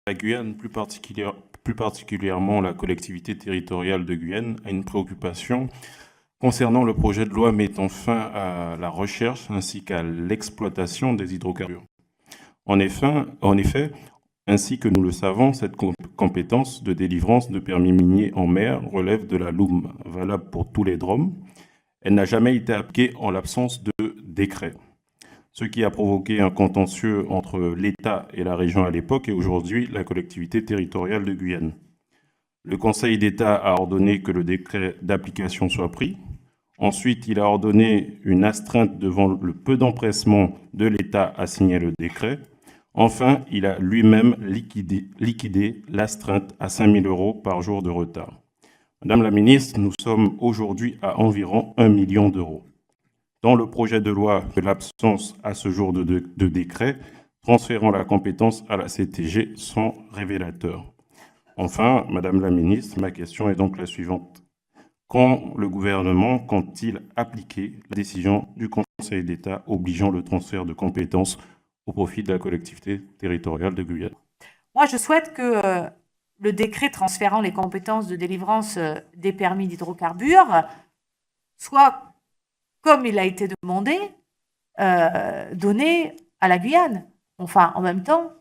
La Guyane, plus particulièrement la collectivité territoriale de Guyane, a une préoccupation concernant le projet de loi mettant fin à la recherche ainsi qu'à l'exploitation des hydrocarbures. En effet, ainsi que nous le savons, cette compétence de délivrance de permis minier en mer relève de la LUM, valable pour tous les DROM. Elle n'a jamais été appliquée en l'absence de décret, ce qui a provoqué un contentieux entre l'État et la région à l'époque et aujourd'hui la collectivité territoriale de Guyane. Le Conseil d'État a ordonné que le décret d'application soit pris. Ensuite, il a ordonné une astreinte devant le peu d'empressement de l'État à signer le décret. Enfin, il a lui-même liquidé l'astreinte à 5 000 € par jour de retard. Madame la ministre, nous sommes aujourd'hui à environ 1 million d'euros. Dans le projet de loi, de l'absence à ce jour de décret transférant la compétence à la CTG sont révélateurs. Enfin, Madame la ministre, ma question est donc la suivante. Quand le gouvernement compte-t-il appliquer la décision du Conseil d'État obligeant le transfert de compétences au profit de la collectivité territoriale de Guyane? Moi, je souhaite que le décret transférant les compétences de délivrance des permis d'hydrocarbures soit, comme il a été demandé, donné à la Guyane. Enfin, en même temps,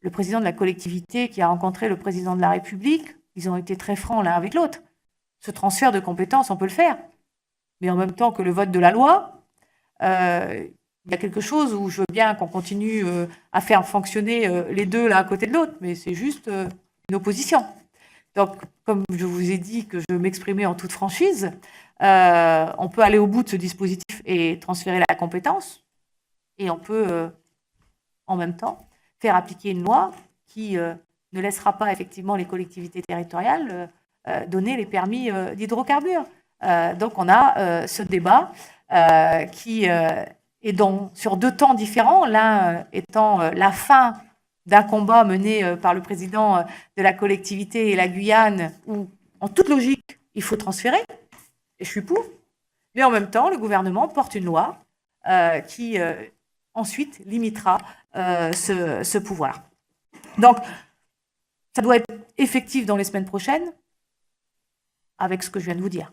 le président de la collectivité qui a rencontré le président de la République, ils ont été très francs l'un avec l'autre. Ce transfert de compétences, on peut le faire. Mais en même temps que le vote de la loi, il y a quelque chose où je veux bien qu'on continue à faire fonctionner les deux l'un à côté de l'autre, mais c'est juste une opposition. Donc, comme je vous ai dit que je m'exprimais en toute franchise, on peut aller au bout de ce dispositif et transférer la compétence, et on peut en même temps faire appliquer une loi qui ne laissera pas effectivement les collectivités territoriales donner les permis d'hydrocarbures. Donc on a ce débat qui est sur 2 temps différents, l'un étant la fin d'un combat mené par le président de la collectivité et la Guyane, où en toute logique il faut transférer, et je suis pour, mais en même temps le gouvernement porte une loi qui ensuite limitera ce pouvoir. Donc ça doit être effectif dans les semaines prochaines, avec ce que je viens de vous dire.